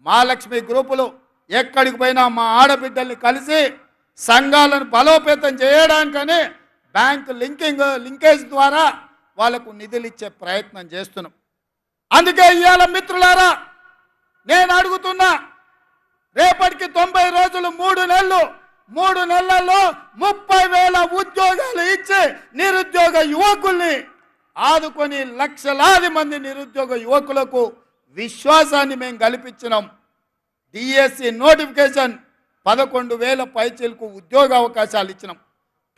మహాలక్ష్మి గ్రూపులు ఎక్కడికి పోయినా మా ఆడబిడ్డల్ని కలిసి సంఘాలను బలోపేతం చేయడానికని బ్యాంకు లింకేజ్ ద్వారా వాళ్ళకు నిధులు ఇచ్చే ప్రయత్నం చేస్తున్నాం. అందుకే ఇవాళ మిత్రులారా నేను అడుగుతున్నా, రేపటికి 90 రోజులు 3 నెలలు, 3 నెలల్లో 30,000 ఉద్యోగాలు ఇచ్చి నిరుద్యోగ యువకుల్ని ఆదుకొని లక్షలాది మంది నిరుద్యోగ యువకులకు విశ్వాసాన్ని మేము కల్పించినాం. డిఎస్సి నోటిఫికేషన్ 11,000 పైచీలకు ఉద్యోగ అవకాశాలు ఇచ్చినాం.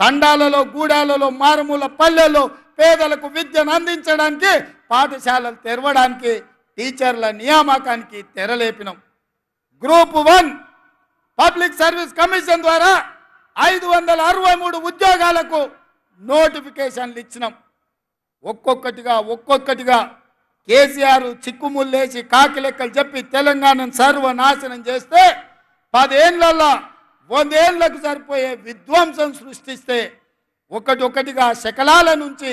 తండాలలో, గూడాలలో, మారుమూల పల్లెల్లో పేదలకు విద్యను అందించడానికి పాఠశాలలు తెరవడానికి టీచర్ల నియామకానికి తెరలేపినాం. గ్రూప్ 1 పబ్లిక్ సర్వీస్ కమిషన్ ద్వారా 563 ఉద్యోగాలకు నోటిఫికేషన్లు ఇచ్చినాం. ఒక్కొక్కటిగా కేసీఆర్ చిక్కుముల్లేసి కాకి లెక్కలు చెప్పి తెలంగాణను సర్వనాశనం చేస్తే 10 ఏళ్లలో 100 ఏళ్లకు సరిపోయే విధ్వంసం సృష్టిస్తే ఒకటిగా శకలాల నుంచి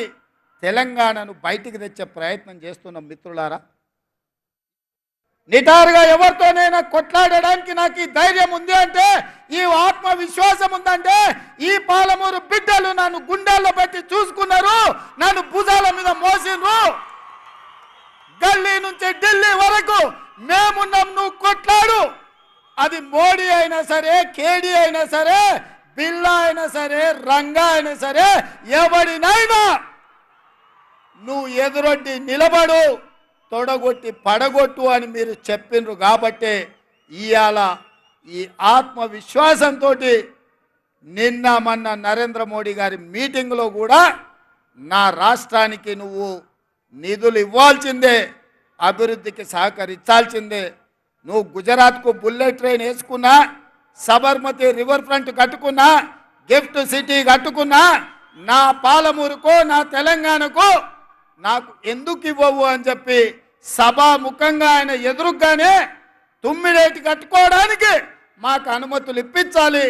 తెలంగాణను బయటికి తెచ్చే ప్రయత్నం చేస్తున్నాం. మిత్రులారా, నిటారుగా ఎవరితోనైనా కొట్లాడడానికి నాకు ఈ ధైర్యం ఉంది అంటే, ఈ ఆత్మవిశ్వాసం ఉందంటే, ఈ పాలమూరు బిడ్డలు నన్ను గుండెల్లో పెట్టి చూసుకున్నారు, నన్ను భుజాల మీద మోసిండ్రు. గల్లీ నుంచి ఢిల్లీ వరకు మేమున్నాం, నువ్వు కొట్లాడు. అది మోడీ అయినా సరే, కేడీ అయినా సరే, బిల్లా అయినా సరే, రంగా అయినా సరే, ఎవడినైనా నువ్వు ఎదురొడ్డి నిలబడు, తొడగొట్టి పడగొట్టు అని మీరు చెప్పిండ్రు. కాబట్టి ఇవాళ ఈ ఆత్మవిశ్వాసంతో నిన్న మొన్న నరేంద్ర మోడీ గారి మీటింగ్లో కూడా నా రాష్ట్రానికి నువ్వు నిధులు ఇవ్వాల్సిందే, అభివృద్ధికి సహకరించాల్సిందే. నువ్వు గుజరాత్కు బుల్లెట్ ట్రైన్ వేసుకున్నా, సబర్మతి రివర్ ఫ్రంట్ కట్టుకున్నా, గిఫ్ట్ సిటీ కట్టుకున్నా, నా పాలమూరుకో నా తెలంగాణకు నాకు ఎందుకు ఇవ్వవు అని చెప్పి సభాముఖంగా ఆయన ఎదురుగానే తుమ్మిడేటి కట్టుకోవడానికి మాకు అనుమతులు ఇప్పించాలి,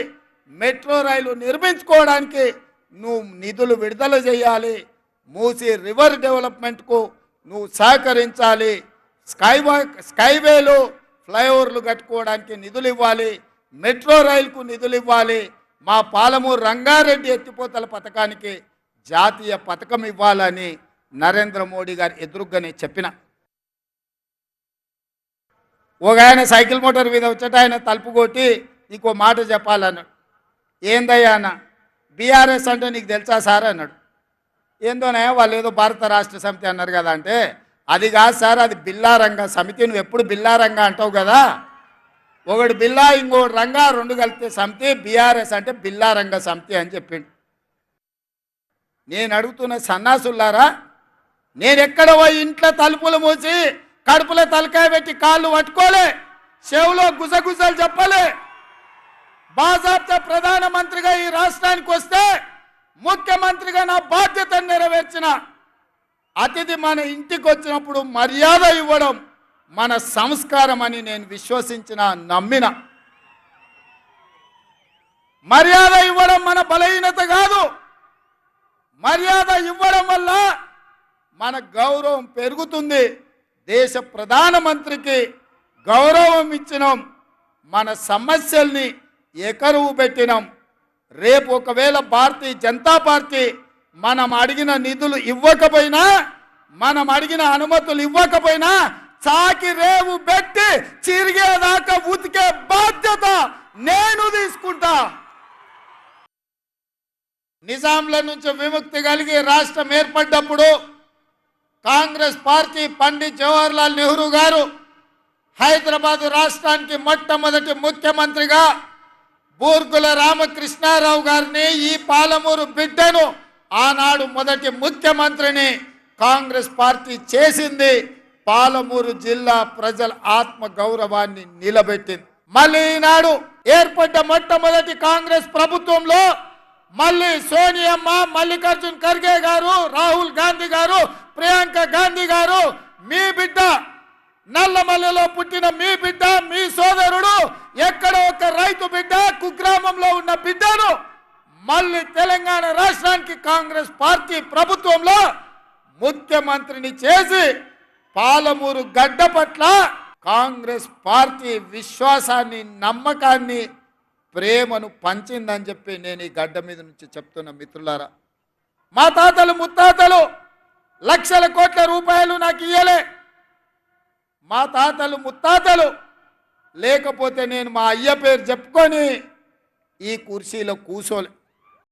మెట్రో రైలు నిర్మించుకోవడానికి నువ్వు నిధులు విడుదల చేయాలి, మూసి రివర్ డెవలప్మెంట్కు నువ్వు సహకరించాలి, స్కైవేలు ఫ్లైఓవర్లు కట్టుకోవడానికి నిధులు ఇవ్వాలి, మెట్రో రైలుకు నిధులు ఇవ్వాలి, మా పాలమూరు రంగారెడ్డి ఎత్తిపోతల పథకానికి జాతీయ పథకం ఇవ్వాలని నరేంద్ర మోడీ గారు ఎదురుగానే చెప్పిన. ఒక ఆయన సైకిల్ మోటార్ మీద వచ్చేట ఆయన తలుపు కొట్టి నీకో మాట చెప్పాలన్నాడు. ఏందయ్యా అన్న, బీఆర్ఎస్ అంటే నీకు తెలుసా సార్ అన్నాడు. ఏందోనే వాళ్ళు ఏదో భారత రాష్ట్ర సమితి అన్నారు కదా అంటే, అది కాదు సార్, అది బిల్లారంగ సమితి, నువ్వు ఎప్పుడు బిల్లారంగ అంటావు కదా, ఒకటి బిల్లా ఇంకోటి రంగా, 2 కలిపితే సమితి, బీఆర్ఎస్ అంటే బిల్లారంగ సమితి అని చెప్పిండు. నేను అడుగుతున్న సన్నాసులారా, నేను ఎక్కడ పోయి ఇంట్లో తలుపులు మూసి కడుపులో తలకాయ పెట్టి కాళ్ళు పట్టుకోలే, చెవులో గుసగుసలు చెప్పలే, బాజాబ్తా ప్రధానమంత్రిగా ఈ రాష్ట్రానికి వస్తే ముఖ్యమంత్రిగా నా బాధ్యతను నెరవేర్చిన అతిథి మన ఇంటికి వచ్చినప్పుడు మర్యాద ఇవ్వడం మన సంస్కారం అని నేను విశ్వసించిన, నమ్మిన. మర్యాద ఇవ్వడం మన బలహీనత కాదు, మర్యాద ఇవ్వడం వల్ల మన గౌరవం పెరుగుతుంది. దేశ ప్రధానమంత్రికి గౌరవం ఇచ్చినాం, మన సమస్యల్ని ఎకరువు పెట్టినాం. రేపు ఒకవేళ భారతీయ జనతా పార్టీ మనం అడిగిన నిధులు ఇవ్వకపోయినా, మనం అడిగిన అనుమతులు ఇవ్వకపోయినా చాకి రేవు పెట్టి చిరిగేదాకా ఉతికే బాధ్యత నేను తీసుకుంటా. నిజాంల నుంచి విముక్తి కలిగి రాష్ట్రం ఏర్పడ్డప్పుడు కాంగ్రెస్ పార్టీ పండిత్ జవహర్లాల్ నెహ్రూ గారు హైదరాబాద్ రాష్ట్రానికి మొట్టమొదటి ముఖ్యమంత్రిగా బూర్గుల రామకృష్ణారావు గారిని, ఈ పాలమూరు బిడ్డను ఆనాడు మొదటి ముఖ్యమంత్రిని కాంగ్రెస్ పార్టీ చేసింది. పాలమూరు జిల్లా ప్రజల ఆత్మ గౌరవాన్ని నిలబెట్టింది. మళ్ళీ ఈనాడు ఏర్పడ్డ మొట్టమొదటి కాంగ్రెస్ ప్రభుత్వంలో మళ్ళీ సోనియమ్మ, మల్లికార్జున్ ఖర్గే గారు, రాహుల్ గాంధీ గారు, ప్రియాంక గాంధీ గారు, మీ బిడ్డ నల్లమల్లిలో పుట్టిన మీ బిడ్డ, మీ సోదరుడు, ఎక్కడ ఒక రైతు బిడ్డ, కుగ్రామంలో ఉన్న బిడ్డను మళ్ళీ తెలంగాణ రాష్ట్రానికి కాంగ్రెస్ పార్టీ ప్రభుత్వంలో ముఖ్యమంత్రిని చేసి పాలమూరు గడ్డ పట్ల కాంగ్రెస్ పార్టీ విశ్వాసాన్ని, నమ్మకాన్ని, ప్రేమను పంచిందని చెప్పి నేను ఈ గడ్డ మీద నుంచి చెప్తున్న మిత్రులారా. మా తాతలు ముత్తాతలు లక్షల కోట్ల రూపాయలు నాకు ఇయ్యలే. మా తాతలు ముత్తాతలు లేకపోతే నేను మా అయ్య పేరు చెప్పుకొని ఈ కుర్చీలో కూర్చోలే.